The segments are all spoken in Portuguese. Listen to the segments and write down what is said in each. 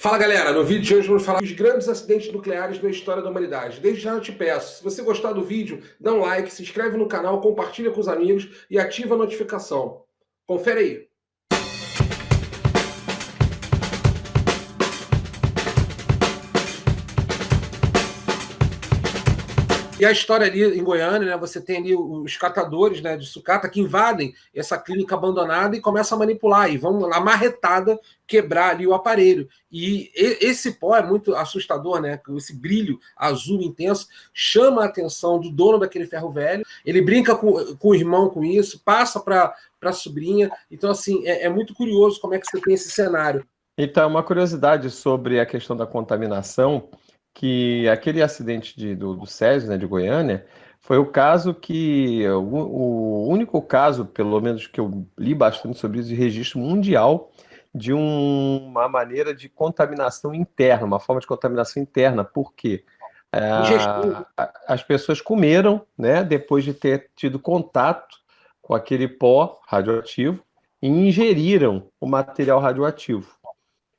Fala galera, no vídeo de hoje vamos falar dos grandes acidentes nucleares na história da humanidade. Desde já eu te peço, se você gostar do vídeo, dá um like, se inscreve no canal, compartilha com os amigos e ativa a notificação. Confere aí. E a história ali em Goiânia, né, você tem ali os catadores, né, de sucata que invadem essa clínica abandonada e começam a manipular, e vão na marretada quebrar ali o aparelho. E esse pó é muito assustador, né? Esse brilho azul intenso chama a atenção do dono daquele ferro velho, ele brinca com o irmão com isso, passa para a sobrinha. Então, assim, é muito curioso como é que você tem esse cenário. Então, uma curiosidade sobre a questão da contaminação, que aquele acidente do Césio, né, de Goiânia, foi o caso que, o único caso, pelo menos que eu li bastante sobre isso, de registro mundial de uma maneira de contaminação interna, uma forma de contaminação interna. Por quê? Ingestão. As pessoas comeram, né, depois de ter tido contato com aquele pó radioativo e ingeriram o material radioativo.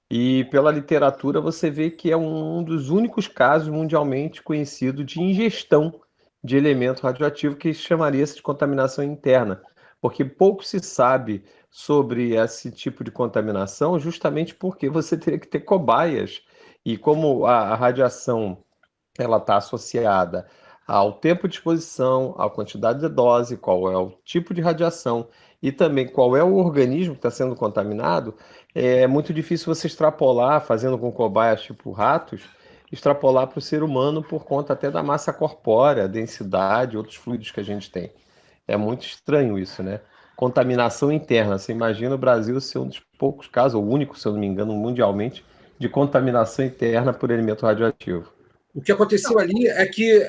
E pela literatura você vê que é um dos únicos casos mundialmente conhecido de ingestão de elemento radioativo que chamaria-se de contaminação interna, porque pouco se sabe sobre esse tipo de contaminação, justamente porque você teria que ter cobaias. E como a radiação ela está associada ao tempo de exposição, à quantidade de dose, qual é o tipo de radiação e também qual é o organismo que está sendo contaminado, é muito difícil você extrapolar, fazendo com cobaias tipo ratos, extrapolar para o ser humano por conta até da massa corpórea, densidade, outros fluidos que a gente tem. É muito estranho isso, né? Contaminação interna. Você imagina o Brasil ser um dos poucos casos, ou único, se eu não me engano, mundialmente, de contaminação interna por elemento radioativo. O que aconteceu ali é que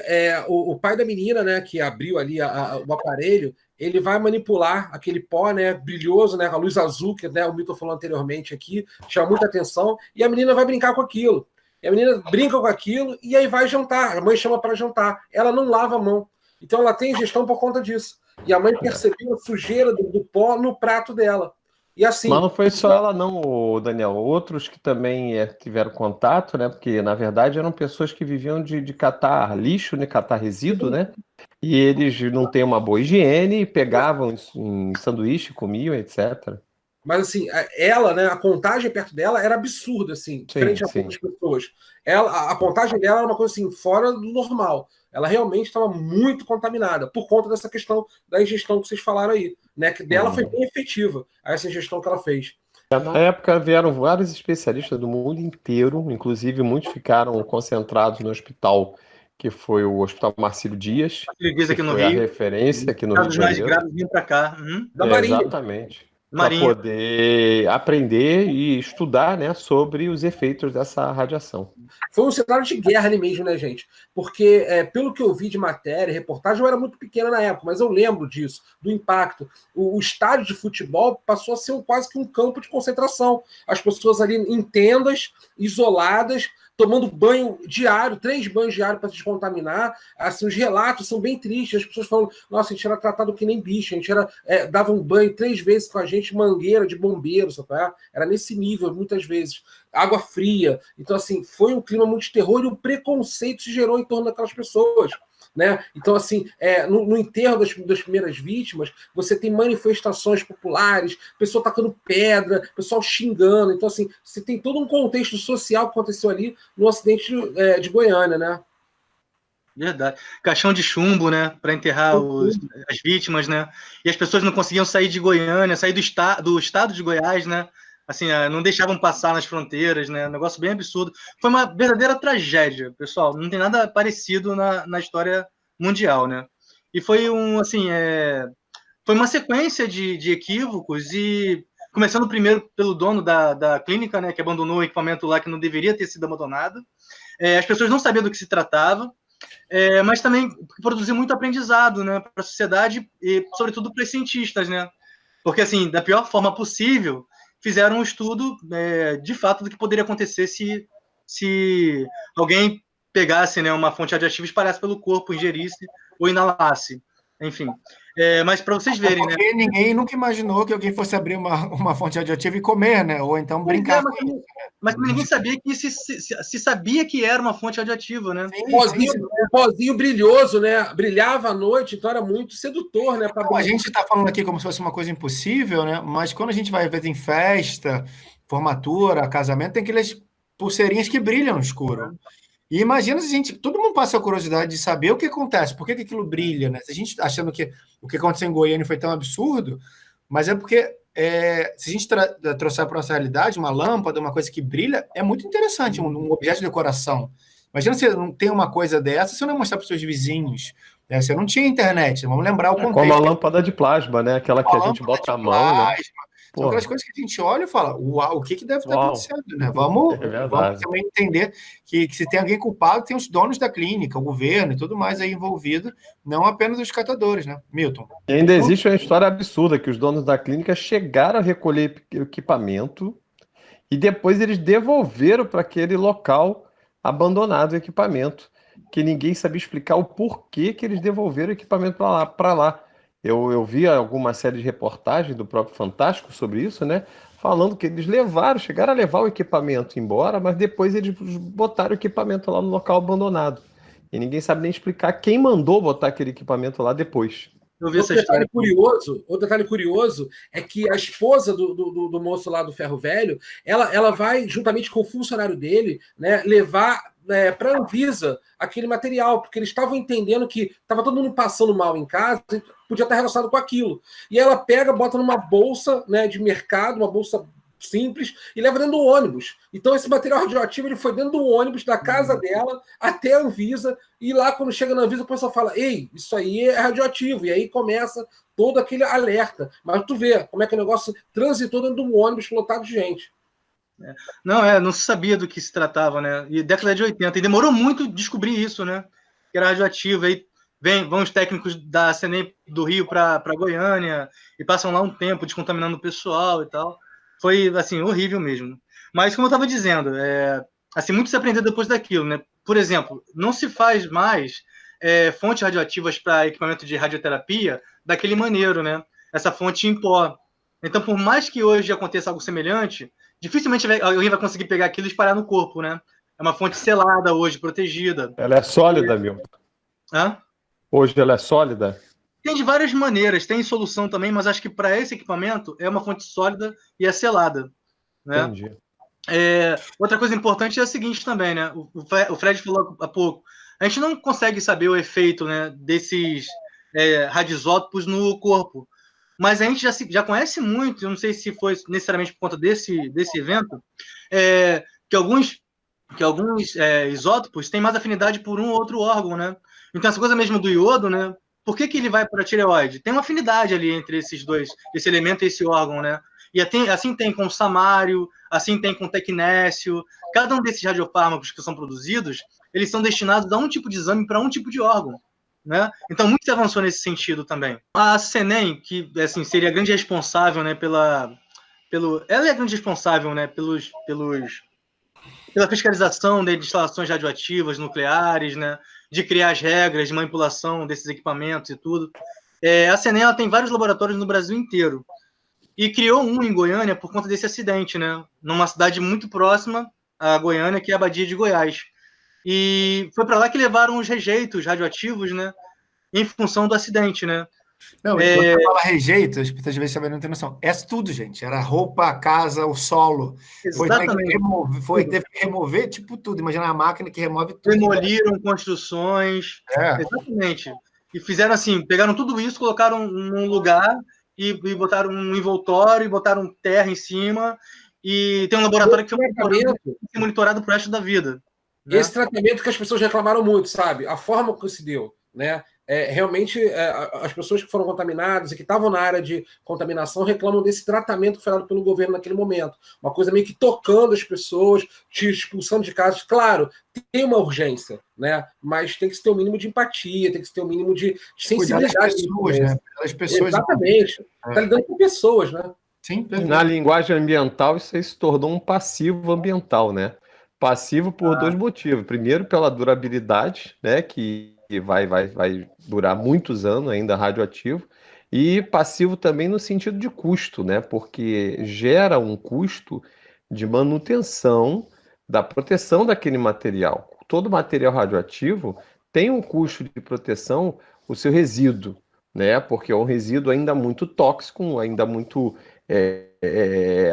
o pai da menina, né, que abriu ali o aparelho, ele vai manipular aquele pó, né, brilhoso, né, a luz azul, que, né, o Milton falou anteriormente aqui, chama muita atenção, e a menina vai brincar com aquilo. E a menina brinca com aquilo e aí vai jantar. A mãe chama para jantar. Ela não lava a mão. Então ela tem ingestão por conta disso. E a mãe percebeu a sujeira do pó no prato dela. E Mas assim, não foi só ela não, Daniel. Outros que também tiveram contato, né? Porque na verdade eram pessoas que viviam de catar lixo, né? Catar resíduo, né? E eles não têm uma boa higiene, pegavam isso em sanduíche, comiam, etc. mas assim, ela, né, a contagem perto dela era absurda, assim, Sim, frente a sim. outras pessoas. Ela, a contagem dela era uma coisa assim, fora do normal. Ela realmente estava muito contaminada, por conta dessa questão da ingestão que vocês falaram aí, né? Que dela foi Uhum. bem efetiva, essa ingestão que ela fez. Na época vieram vários especialistas do mundo inteiro, inclusive muitos ficaram concentrados no hospital, que foi o Hospital Marcílio Dias, Ele diz que aqui no foi a Rio. referência aqui no Rio Casos de mais Janeiro. graves vêm para cá. Uhum. Da Marinha. Exatamente, para Marinha. poder aprender e estudar, né, sobre os efeitos dessa radiação. Foi um cenário de guerra ali mesmo, né, gente? Porque, pelo que eu vi de matéria, reportagem, eu era muito pequena na época, mas eu lembro disso, do impacto. O estádio de futebol passou a ser quase que um campo de concentração. As pessoas ali em tendas, isoladas, tomando banho diário, 3 banhos diários para se descontaminar. Assim, os relatos são bem tristes. As pessoas falam, nossa, a gente era tratado que nem bicho, a gente dava um banho 3 vezes com a gente, mangueira de bombeiro, sabe? Era nesse nível, muitas vezes. Água fria. Então, assim, foi um clima muito de terror e o preconceito se gerou em torno daquelas pessoas. Né? Então, assim, no enterro das primeiras vítimas, você tem manifestações populares, pessoal tacando pedra, pessoal xingando. Então, assim, você tem todo um contexto social que aconteceu ali no acidente de Goiânia, né? Verdade. Caixão de chumbo, né? Para enterrar as vítimas, né? E as pessoas não conseguiam sair de Goiânia, sair do estado de Goiás, né? Assim, não deixavam passar nas fronteiras, né? Um negócio bem absurdo. Foi uma verdadeira tragédia, pessoal. Não tem nada parecido na história mundial, né? E foi foi uma sequência de equívocos e começando primeiro pelo dono da clínica, né? Que abandonou o equipamento lá que não deveria ter sido abandonado. As pessoas não sabiam do que se tratava. Mas também produziu muito aprendizado, né, para a sociedade e, sobretudo, para os cientistas, né? Porque, assim, da pior forma possível, fizeram um estudo, de fato, do que poderia acontecer se alguém pegasse, né, uma fonte radioativa, espalhasse pelo corpo, ingerisse ou inalasse. Enfim, Mas para vocês verem, né? Porque ninguém nunca imaginou que alguém fosse abrir uma fonte radioativa e comer, né? Ou então brincar. Mas ninguém sabia que se sabia que era uma fonte radioativa, né? O pozinho brilhoso, né? Brilhava à noite, então era muito sedutor, né? A gente está falando aqui como se fosse uma coisa impossível, né? Mas quando a gente vai ver em festa, formatura, casamento, tem aquelas pulseirinhas que brilham no escuro. E imagina se todo mundo passa a curiosidade de saber o que acontece, por que aquilo brilha, né? Se a gente achando que o que aconteceu em Goiânia foi tão absurdo, mas é porque se a gente trouxer para a nossa realidade uma lâmpada, uma coisa que brilha, é muito interessante, um objeto de decoração. Imagina se não tem uma coisa dessa, você não mostrar para os seus vizinhos. Né? Você não tinha internet, vamos lembrar o contexto. Como a lâmpada de plasma, né? Aquela que a gente bota a mão, né? São aquelas coisas que a gente olha e fala, uau, o que deve estar acontecendo, né? Vamos também entender que se tem alguém culpado, tem os donos da clínica, o governo e tudo mais aí envolvido, não apenas os catadores, né? Milton. E ainda existe uma história absurda, que os donos da clínica chegaram a recolher equipamento e depois eles devolveram para aquele local abandonado o equipamento, que ninguém sabia explicar o porquê que eles devolveram o equipamento para lá. Eu vi alguma série de reportagens do próprio Fantástico sobre isso, né? Falando que eles chegaram a levar o equipamento embora, mas depois eles botaram o equipamento lá no local abandonado. E ninguém sabe nem explicar quem mandou botar aquele equipamento lá depois. Outro detalhe curioso é que a esposa do moço lá do Ferro Velho, ela vai, juntamente com o funcionário dele, né, levar para a Anvisa aquele material, porque eles estavam entendendo que estava todo mundo passando mal em casa, podia estar relacionado com aquilo. E ela pega, bota numa bolsa, né, de mercado, uma bolsa simples, e leva dentro do ônibus. Então esse material radioativo ele foi dentro do ônibus da casa dela até a Anvisa, e lá quando chega na Anvisa o pessoal fala, ei, isso aí é radioativo, e aí começa todo aquele alerta. Mas tu vê como é que o negócio transitou dentro de um ônibus lotado de gente. Não se sabia do que se tratava, né? E década de 80, e demorou muito descobrir isso, né? Que era radioativo, aí vão os técnicos da CENEM do Rio para Goiânia, e passam lá um tempo descontaminando o pessoal e tal. Foi, assim, horrível mesmo. Mas, como eu estava dizendo, assim, muito se aprendeu depois daquilo, né? Por exemplo, não se faz mais fontes radioativas para equipamento de radioterapia daquele maneiro, né? Essa fonte em pó. Então, por mais que hoje aconteça algo semelhante, dificilmente alguém vai conseguir pegar aquilo e espalhar no corpo, né? É uma fonte selada hoje, protegida. Ela é sólida, Milton? Hoje ela é sólida? Tem de várias maneiras, tem solução também, mas acho que para esse equipamento é uma fonte sólida e é selada. Né? Entendi. Outra coisa importante é a seguinte também, né? O Fred falou há pouco. A gente não consegue saber o efeito, né, desses radioisótopos no corpo. Mas a gente já conhece muito, eu não sei se foi necessariamente por conta desse evento, que alguns isótopos têm mais afinidade por um ou outro órgão, né? Então, essa coisa mesmo do iodo, né? Por que ele vai para a tireoide? Tem uma afinidade ali entre esses dois, esse elemento e esse órgão, né? E assim tem com o samário, assim tem com o tecnécio. Cada um desses radiofármacos que são produzidos, eles são destinados a um tipo de exame para um tipo de órgão. Né? Então, muito se avançou nesse sentido também. A CENEM, que assim, seria a grande responsável, né, ela é a grande responsável, né, pela fiscalização de instalações radioativas nucleares, né, de criar as regras de manipulação desses equipamentos e tudo. A CENEM ela tem vários laboratórios no Brasil inteiro. E criou um em Goiânia por conta desse acidente, né, numa cidade muito próxima a Goiânia, que é a Badia de Goiás. E foi para lá que levaram os rejeitos radioativos, né? Em função do acidente, né? Não, quando eu falo rejeito, as pessoas às vezes também não tem noção. É tudo, gente. Era a roupa, a casa, o solo. Teve que remover, tipo, tudo. Imagina a máquina que remove tudo. Demoliram construções. Exatamente. E fizeram assim, pegaram tudo isso, colocaram num lugar e botaram um envoltório, e botaram terra em cima. E tem um laboratório que foi monitorado pro resto da vida. Né? Esse tratamento que as pessoas reclamaram muito, sabe? A forma que se deu, né? Realmente, as pessoas que foram contaminadas e que estavam na área de contaminação reclamam desse tratamento que foi dado pelo governo naquele momento. Uma coisa meio que tocando as pessoas, te expulsando de casa. Claro, tem uma urgência, né? Mas tem que ter um mínimo de empatia, tem que ter um mínimo de sensibilidade. Das pessoas, né? Das pessoas. Exatamente. Está lidando com pessoas, né? Sim, na linguagem ambiental, isso aí se tornou um passivo ambiental, né? Passivo por dois motivos. Primeiro, pela durabilidade, né? Que vai durar muitos anos ainda radioativo, e passivo também no sentido de custo, né? Porque gera um custo de manutenção da proteção daquele material. Todo material radioativo tem um custo de proteção, o seu resíduo, né? Porque é um resíduo ainda muito tóxico, ainda muito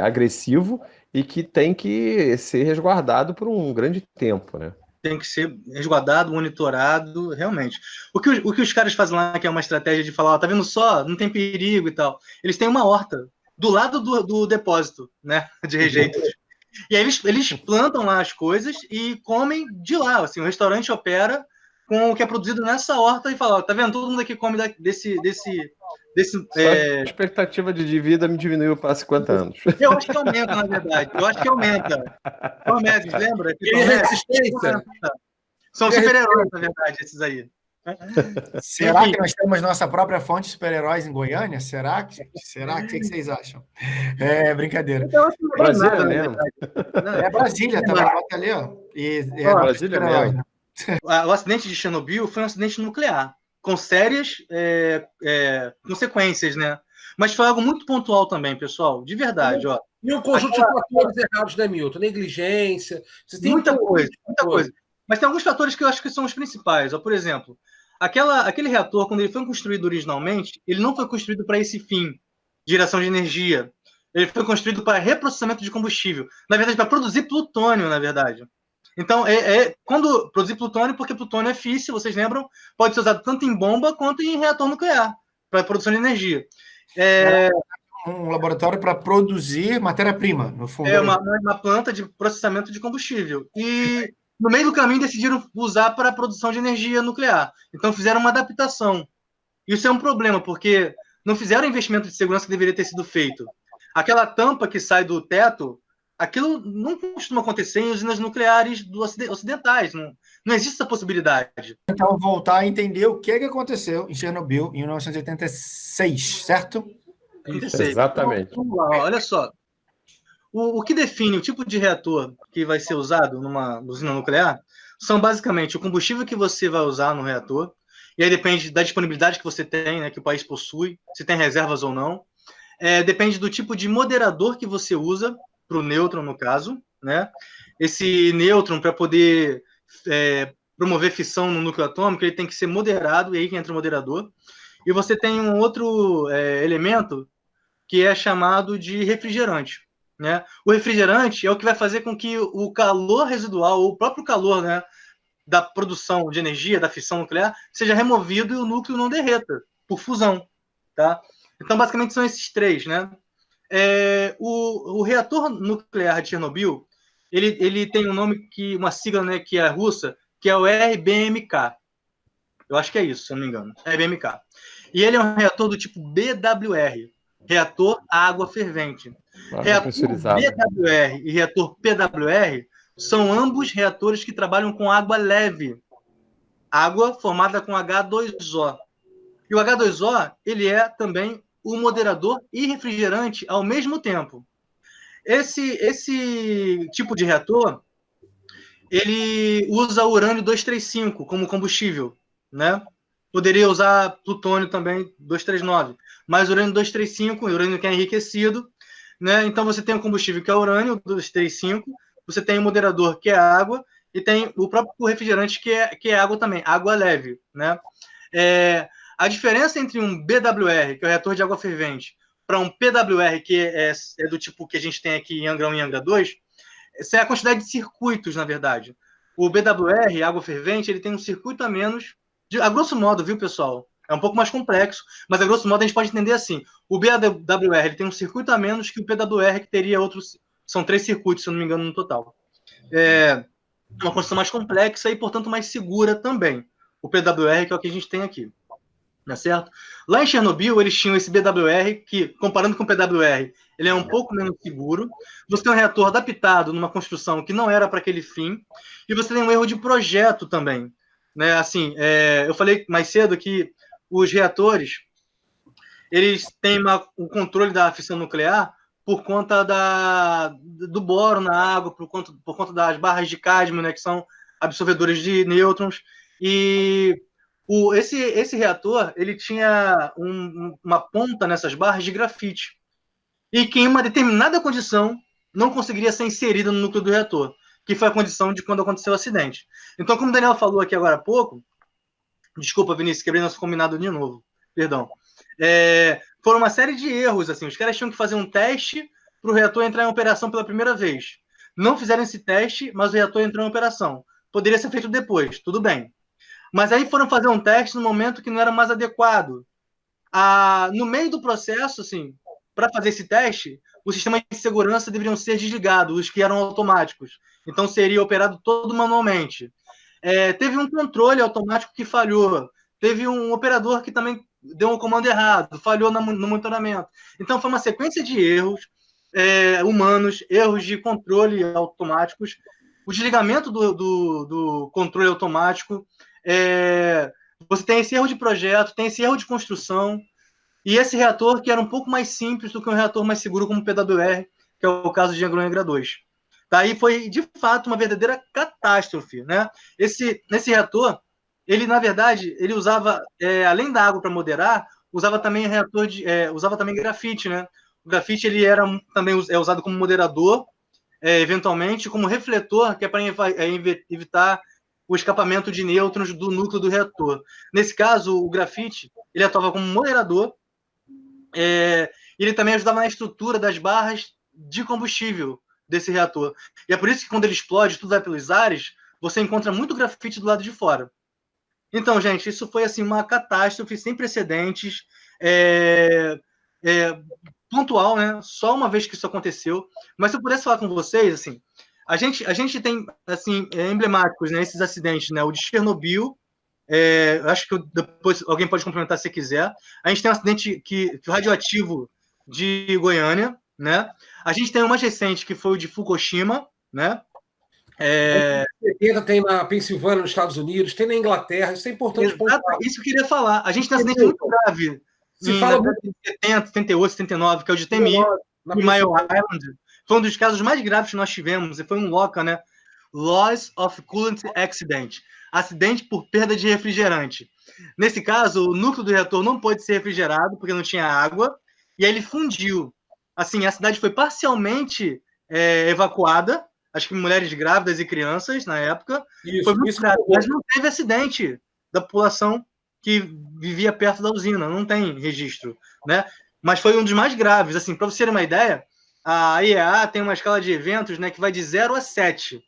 agressivo e que tem que ser resguardado por um grande tempo, né? Tem que ser resguardado, monitorado, realmente. O que os caras fazem lá, que é uma estratégia de falar, ó, tá vendo só, não tem perigo e tal. Eles têm uma horta do lado do depósito, né, de rejeitos. E aí eles plantam lá as coisas e comem de lá. Assim, o restaurante opera com o que é produzido nessa horta e fala, ó, tá vendo? Todo mundo aqui come desse Só a expectativa de vida me diminuiu para 50 anos. Eu acho que aumenta, na verdade. Eu acho que aumenta. Tomédios, lembra? E resistência. São super-heróis, na verdade, esses aí. Será que nós temos nossa própria fonte de super-heróis em Goiânia? Será? O que vocês acham? É brincadeira. Brasília mesmo. É Brasília, tá? Bota ali, ó. Brasília mesmo. O acidente de Chernobyl foi um acidente nuclear, com sérias consequências, né? Mas foi algo muito pontual também, pessoal, de verdade, ó. E um conjunto de fatores errados, né, Milton? Negligência. Muita coisa. Mas tem alguns fatores que eu acho que são os principais. Ó, por exemplo, aquele reator, quando ele foi construído originalmente, ele não foi construído para esse fim, de geração de energia. Ele foi construído para reprocessamento de combustível. Na verdade, para produzir plutônio, na verdade. Então, quando produzir plutônio, porque plutônio é físsil, vocês lembram, pode ser usado tanto em bomba quanto em reator nuclear, para produção de energia. Um laboratório para produzir matéria-prima, no fundo. É uma planta de processamento de combustível. E no meio do caminho decidiram usar para a produção de energia nuclear. Então fizeram uma adaptação. Isso é um problema, porque não fizeram o investimento de segurança que deveria ter sido feito. Aquela tampa que sai do teto, aquilo não costuma acontecer em usinas nucleares ocidentais. Não existe essa possibilidade. Então, voltar a entender o que aconteceu em Chernobyl em 1986, certo? Isso, exatamente. Então, vamos lá, olha só. O que define o tipo de reator que vai ser usado numa usina nuclear são basicamente o combustível que você vai usar no reator, e aí depende da disponibilidade que você tem, né, que o país possui, se tem reservas ou não. Depende do tipo de moderador que você usa para o nêutron, no caso, né? Esse nêutron, para poder promover fissão no núcleo atômico, ele tem que ser moderado, e aí que entra o moderador. E você tem um outro elemento que é chamado de refrigerante. Né? O refrigerante é o que vai fazer com que o calor residual, ou o próprio calor, né, da produção de energia, da fissão nuclear, seja removido e o núcleo não derreta, por fusão. Tá? Então, basicamente, são esses três. Né? O reator nuclear de Chernobyl, ele tem um nome, uma sigla, né, que é russa, que é o RBMK. Eu acho que é isso, se eu não me engano. RBMK. E ele é um reator do tipo BWR, reator água fervente. Reator BWR e reator PWR são ambos reatores que trabalham com água leve, água formada com H2O. E o H2O, ele é também o moderador e refrigerante ao mesmo tempo. Esse tipo de reator, ele usa urânio 235 como combustível, né? Poderia usar plutônio também 239, mas urânio 235, urânio que é enriquecido, né? Então você tem o combustível que é urânio 235, você tem o moderador que é água e tem o próprio refrigerante que é água também, água leve, né? A diferença entre um BWR, que é o reator de água fervente, para um PWR, que é do tipo que a gente tem aqui em Angra 1 e Angra 2, essa é a quantidade de circuitos, na verdade. O BWR, água fervente, ele tem um circuito a menos, a grosso modo, viu, pessoal? É um pouco mais complexo, mas a grosso modo a gente pode entender assim. O BWR ele tem um circuito a menos que o PWR, que teria outros. São 3 circuitos, se eu não me engano, no total. É uma construção mais complexa e, portanto, mais segura também. O PWR, que é o que a gente tem aqui. Não é certo? Lá em Chernobyl, eles tinham esse BWR, que, comparando com o PWR, ele é um pouco menos seguro. Você tem um reator adaptado numa construção que não era para aquele fim. E você tem um erro de projeto também. Né? Assim, eu falei mais cedo que os reatores eles têm o controle da fissão nuclear por conta do boro na água, por conta das barras de cádmio, né, que são absorvedores de nêutrons. E Esse reator, ele tinha uma ponta nessas barras de grafite, e que em uma determinada condição não conseguiria ser inserida no núcleo do reator, que foi a condição de quando aconteceu o acidente. Então, como o Daniel falou aqui agora há pouco, desculpa, Vinícius, quebrei nosso combinado de novo, perdão. Foram uma série de erros, assim, os caras tinham que fazer um teste para o reator entrar em operação pela primeira vez. Não fizeram esse teste, mas o reator entrou em operação. Poderia ser feito depois, tudo bem. Mas aí foram fazer um teste no momento que não era mais adequado. No meio do processo, assim, para fazer esse teste, os sistemas de segurança deveriam ser desligados, os que eram automáticos. Então, seria operado todo manualmente. Teve um controle automático que falhou. Teve um operador que também deu um comando errado, falhou no monitoramento. Então, foi uma sequência de erros humanos, erros de controle automáticos, o desligamento do controle automático. Você tem esse erro de projeto, tem esse erro de construção, e esse reator que era um pouco mais simples do que um reator mais seguro como o PWR, que é o caso de Angra 1 e Angra 2. Daí foi, de fato, uma verdadeira catástrofe, né? Esse reator, ele, na verdade, ele usava, além da água para moderar, usava também usava também grafite, né? O grafite ele era também usado como moderador, eventualmente, como refletor, que é para evitar o escapamento de nêutrons do núcleo do reator. Nesse caso, o grafite ele atuava como moderador, ele também ajudava na estrutura das barras de combustível desse reator. E é por isso que quando ele explode, tudo vai pelos ares, você encontra muito grafite do lado de fora. Então, gente, isso foi assim uma catástrofe sem precedentes, pontual, né? Só uma vez que isso aconteceu. Mas se eu pudesse falar com vocês, assim, a gente tem assim emblemáticos, né? Esses acidentes, né? O de Chernobyl. Acho que depois alguém pode complementar se quiser. A gente tem um acidente radioativo de Goiânia, né? A gente tem o mais recente, que foi o de Fukushima, né? Tem na Pensilvânia, nos Estados Unidos, tem na Inglaterra, isso é importante pontuar. Isso que eu queria falar. A gente tem um acidente muito grave Se fala muito em 70, 78, 79, que é o de Temir, em Mile Island. Foi um dos casos mais graves que nós tivemos, e foi um LOCA, né? Loss of Coolant Accident. Acidente por perda de refrigerante. Nesse caso, o núcleo do reator não pôde ser refrigerado, porque não tinha água, e aí ele fundiu. Assim, a cidade foi parcialmente evacuada, acho que mulheres grávidas e crianças, na época. Foi muito grave, mas não teve acidente da população que vivia perto da usina, não tem registro, né? Mas foi um dos mais graves. Assim, para você ter uma ideia, a IEA tem uma escala de eventos, né, que vai de 0 a 7.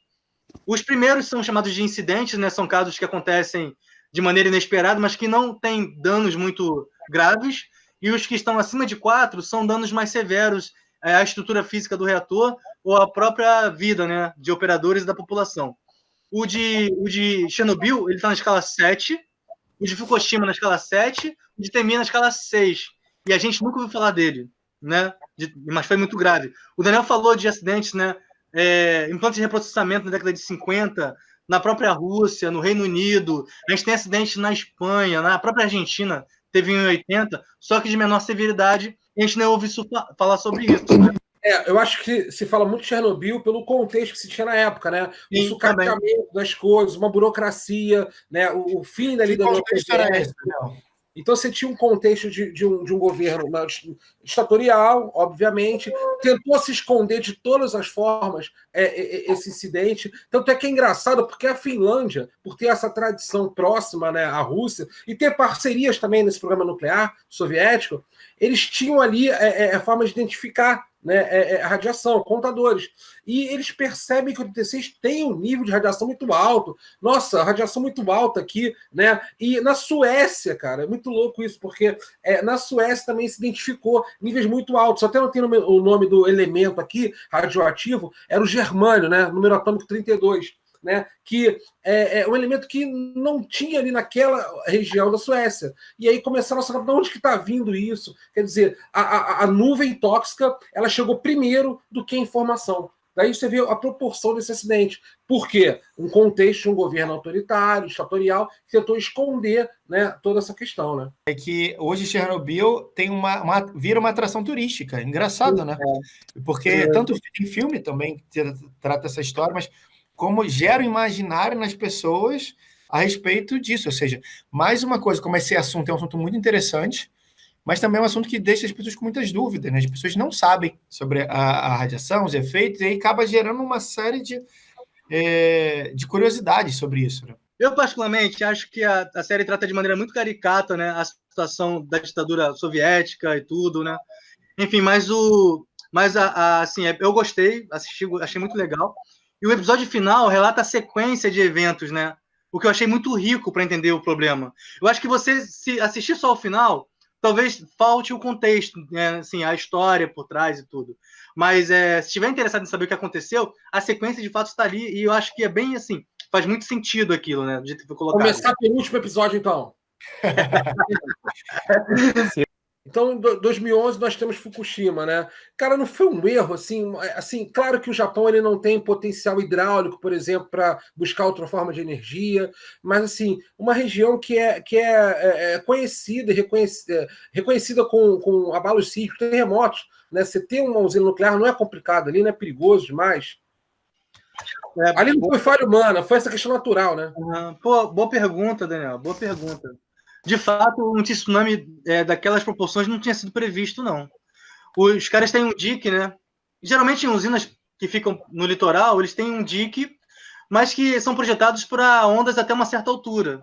Os primeiros são chamados de incidentes, né? São casos que acontecem de maneira inesperada, mas que não têm danos muito graves. E os que estão acima de 4 são danos mais severos à estrutura física do reator ou à própria vida, né, de operadores e da população. O de Chernobyl, ele está na escala 7, o de Fukushima na escala 7, o de Temir na escala 6. E a gente nunca ouviu falar dele, né? Mas foi muito grave. O Daniel falou de acidentes, né? Implantes de reprocessamento na década de 50, na própria Rússia, no Reino Unido. A gente tem acidentes na Espanha, na própria Argentina, teve em 80, só que de menor severidade. A gente não ouve falar sobre isso, né? Eu acho que se fala muito de Chernobyl pelo contexto que se tinha na época, né? O sucateamento das coisas, uma burocracia, né? O fim da liderança. Então, você tinha um contexto de um governo ditatorial, obviamente, tentou se esconder de todas as formas esse incidente. Tanto é que é engraçado, porque a Finlândia, por ter essa tradição próxima, né, à Rússia, e ter parcerias também nesse programa nuclear soviético, eles tinham ali formas de identificar, né, a radiação, contadores. E eles percebem que o 86 tem um nível de radiação muito alto. Nossa, radiação muito alta aqui, né? E na Suécia, cara, é muito louco isso, porque na Suécia também se identificou níveis muito altos. Até não tem o nome do elemento aqui, radioativo, era o germânio, né? Número atômico 32. Né, que é um elemento que não tinha ali naquela região da Suécia. E aí começaram a saber de onde que está vindo isso. Quer dizer, a nuvem tóxica ela chegou primeiro do que a informação. Daí você vê a proporção desse acidente. Por quê? Um contexto de um governo autoritário, ditatorial, que tentou esconder, né, toda essa questão. Né? É que hoje Chernobyl tem vira uma atração turística. Engraçado, né? Porque tanto em filme também trata essa história, mas como gera o imaginário nas pessoas a respeito disso. Ou seja, mais uma coisa, como esse assunto é um assunto muito interessante, mas também é um assunto que deixa as pessoas com muitas dúvidas, né? As pessoas não sabem sobre a radiação, os efeitos, e aí acaba gerando uma série de curiosidades sobre isso, né? Eu, particularmente, acho que a série trata de maneira muito caricata, né, a situação da ditadura soviética e tudo, né? Enfim, assim, eu gostei, assisti, achei muito legal. E o episódio final relata a sequência de eventos, né? O que eu achei muito rico para entender o problema. Eu acho que você, se assistir só o final, talvez falte o contexto, né? Assim, a história por trás e tudo. Mas se estiver interessado em saber o que aconteceu, a sequência de fato está ali e eu acho que é bem assim, faz muito sentido aquilo, né? Do jeito que foi colocado. Começar pelo último episódio, então. Então, em 2011, nós temos Fukushima, né? Cara, não foi um erro, assim, claro que o Japão ele não tem potencial hidráulico, por exemplo, para buscar outra forma de energia, mas, assim, uma região que é conhecida e reconhecida com abalos sísmicos, terremotos, né? Você ter uma usina nuclear não é complicado ali, não é perigoso demais. Ali não foi falha humana, foi essa questão natural, né? Pô, boa pergunta, Daniel, boa pergunta. De fato, um tsunami daquelas proporções não tinha sido previsto, não. Os caras têm um dique, né? Geralmente em usinas que ficam no litoral, eles têm um dique, mas que são projetados para ondas até uma certa altura.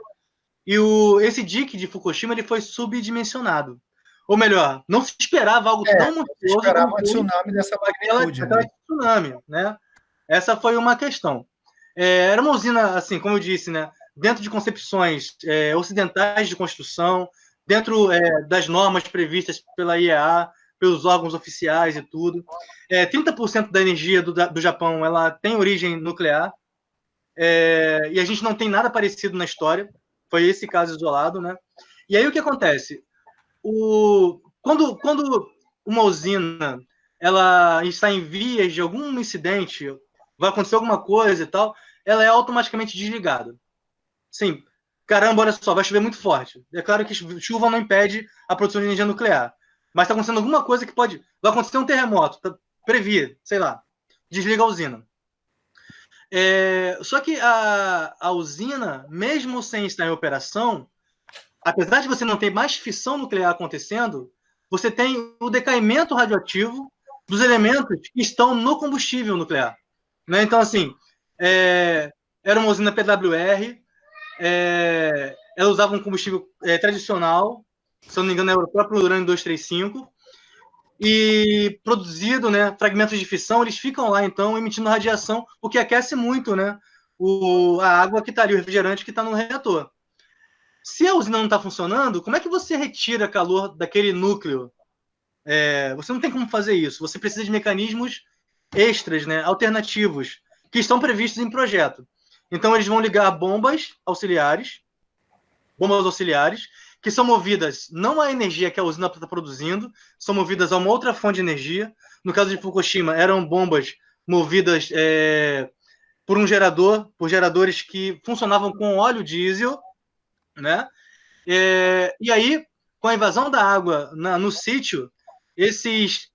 E esse dique de Fukushima ele foi subdimensionado. Ou melhor, não se esperava algo tão monstruoso. Esperava um tsunami dessa magnitude. Aquela tsunami, né? Essa foi uma questão. Era uma usina, assim, como eu disse, né? Dentro de concepções ocidentais de construção, dentro das normas previstas pela IEA, pelos órgãos oficiais e tudo. 30% da energia do Japão ela tem origem nuclear, e a gente não tem nada parecido na história. Foi esse caso isolado, né? E aí o que acontece? Quando uma usina ela está em vias de algum incidente, vai acontecer alguma coisa e tal, ela é automaticamente desligada. Sim, caramba, olha só, vai chover muito forte. É claro que chuva não impede a produção de energia nuclear, mas está acontecendo alguma coisa que vai acontecer um terremoto, previa, sei lá, desliga a usina. Só que a usina, mesmo sem estar em operação, apesar de você não ter mais fissão nuclear acontecendo, você tem o decaimento radioativo dos elementos que estão no combustível nuclear. Né? Então, assim, era uma usina PWR, ela usava um combustível tradicional, se eu não me engano, era o próprio urânio 235, e produzido, né, fragmentos de fissão, eles ficam lá, então, emitindo radiação, o que aquece muito, né, a água que está ali, o refrigerante que está no reator. Se a usina não está funcionando, como é que você retira calor daquele núcleo? Você não tem como fazer isso. Você precisa de mecanismos extras, né, alternativos, que estão previstos em projeto. Então, eles vão ligar bombas auxiliares, que são movidas não à energia que a usina está produzindo, são movidas a uma outra fonte de energia. No caso de Fukushima, eram bombas movidas por geradores que funcionavam com óleo diesel, né? E aí, com a invasão da água no sítio, esses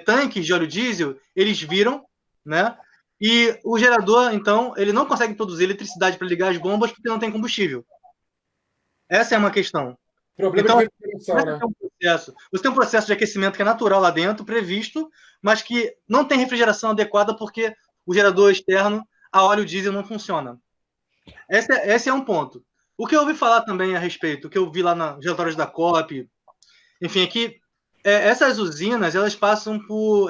tanques de óleo diesel, eles viram, né? E o gerador, então, ele não consegue produzir eletricidade para ligar as bombas porque não tem combustível. Essa é uma questão. Problema então, de refrigeração, né? Você tem um processo de aquecimento que é natural lá dentro, previsto, mas que não tem refrigeração adequada porque o gerador externo a óleo diesel não funciona. Esse é um ponto. O que eu ouvi falar também a respeito, o que eu vi lá nos relatórios da COP, enfim, é que essas usinas elas passam por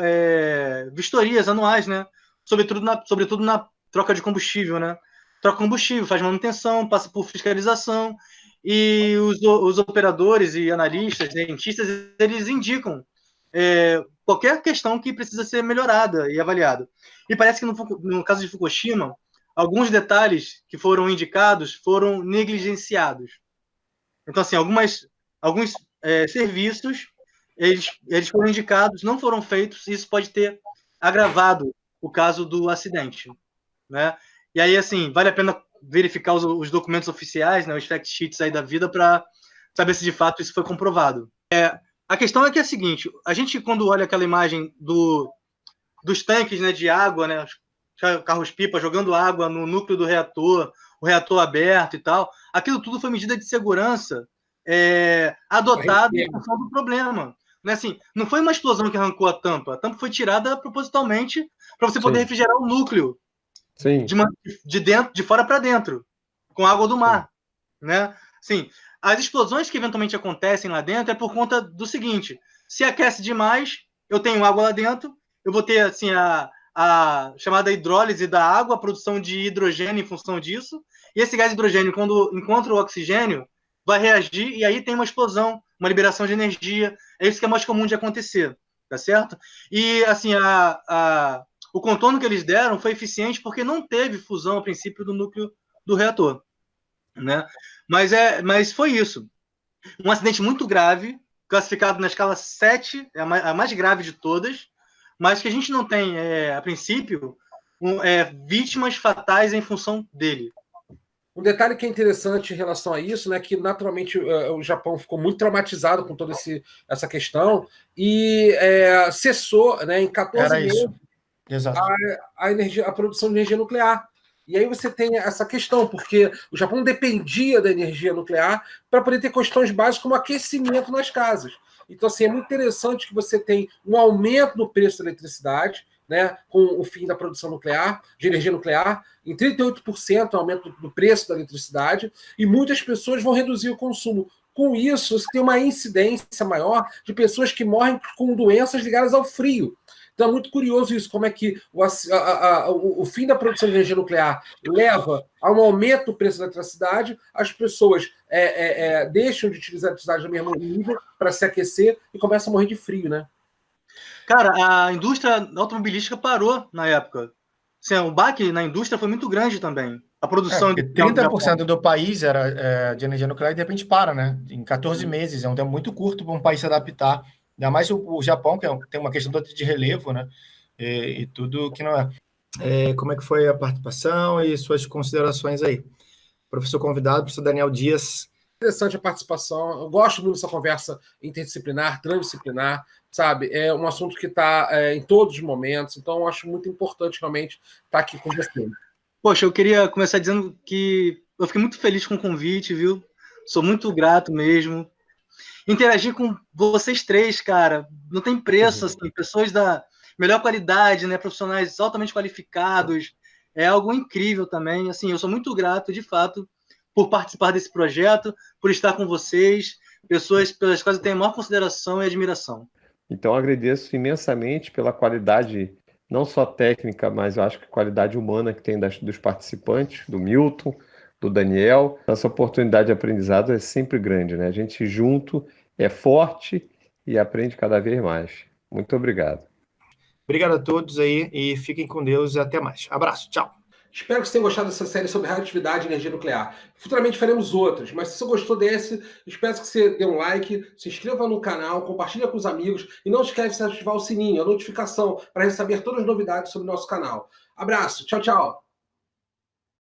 vistorias anuais, né? Sobretudo na troca de combustível, né? Troca combustível, faz manutenção, passa por fiscalização, e os operadores e analistas, cientistas, eles indicam qualquer questão que precisa ser melhorada e avaliada. E parece que no caso de Fukushima, alguns detalhes que foram indicados foram negligenciados. Então, assim, alguns serviços eles foram indicados, não foram feitos, e isso pode ter agravado o caso do acidente, né? E aí, assim, vale a pena verificar os documentos oficiais, né, os fact sheets aí da vida, para saber se de fato isso foi comprovado. A questão é que é a seguinte: a gente, quando olha aquela imagem dos tanques, né, de água, né, carros-pipa jogando água no núcleo do reator, o reator aberto e tal. Aquilo tudo foi medida de segurança adotada em função do problema. Não é assim, não foi uma explosão que arrancou a tampa foi tirada propositalmente para você poder refrigerar o núcleo de fora para dentro, com água do mar. Né? Assim, as explosões que eventualmente acontecem lá dentro é por conta do seguinte: se aquece demais, eu tenho água lá dentro, eu vou ter assim, a chamada hidrólise da água, a produção de hidrogênio em função disso, e esse gás hidrogênio, quando encontra o oxigênio, vai reagir e aí tem uma explosão, uma liberação de energia. É isso que é mais comum de acontecer, tá certo? E assim, o contorno que eles deram foi eficiente porque não teve fusão a princípio do núcleo do reator, né? Mas foi isso. Um acidente muito grave, classificado na escala 7, a mais grave de todas, mas que a gente não tem, a princípio, vítimas fatais em função dele. Um detalhe que é interessante em relação a isso, né, que naturalmente o Japão ficou muito traumatizado com toda essa questão e cessou, né, em 14 meses a produção de energia nuclear. E aí você tem essa questão, porque o Japão dependia da energia nuclear para poder ter questões básicas como aquecimento nas casas. Então, assim, é muito interessante que você tem um aumento no preço da eletricidade, né, com o fim da produção nuclear, de energia nuclear, em 38% aumento do preço da eletricidade, e muitas pessoas vão reduzir o consumo. Com isso, você tem uma incidência maior de pessoas que morrem com doenças ligadas ao frio. Então é muito curioso isso, como é que o fim da produção de energia nuclear leva a um aumento do preço da eletricidade, as pessoas deixam de utilizar a eletricidade no mesmo nível para se aquecer e começam a morrer de frio, né? Cara, a indústria automobilística parou na época. Assim, o baque na indústria foi muito grande também. A produção... 30% do país era de energia nuclear e de repente para, né? Em 14 meses, é um tempo muito curto para um país se adaptar. Ainda mais o Japão, que tem uma questão de relevo, né? E tudo que não é. Como é que foi a participação e suas considerações aí? Professor convidado, professor Daniel Dias. Interessante a participação. Eu gosto muito dessa conversa interdisciplinar, transdisciplinar, sabe? É um assunto que está em todos os momentos, então eu acho muito importante realmente estar aqui com você. Poxa, eu queria começar dizendo que eu fiquei muito feliz com o convite, viu? Sou muito grato mesmo. Interagir com vocês três, cara, não tem preço, assim, pessoas da melhor qualidade, né, profissionais altamente qualificados, é algo incrível também, assim, eu sou muito grato, de fato, por participar desse projeto, por estar com vocês, pessoas pelas quais eu tenho a maior consideração e admiração. Então, agradeço imensamente pela qualidade, não só técnica, mas eu acho que qualidade humana que tem dos participantes, do Milton, do Daniel. Essa oportunidade de aprendizado é sempre grande, né? A gente junto é forte e aprende cada vez mais. Muito obrigado. Obrigado a todos aí e fiquem com Deus e até mais. Abraço, tchau. Espero que você tenha gostado dessa série sobre radioatividade e energia nuclear. Futuramente faremos outras, mas se você gostou desse, espero que você dê um like, se inscreva no canal, compartilhe com os amigos e não esquece de ativar o sininho, a notificação, para receber todas as novidades sobre o nosso canal. Abraço, tchau, tchau!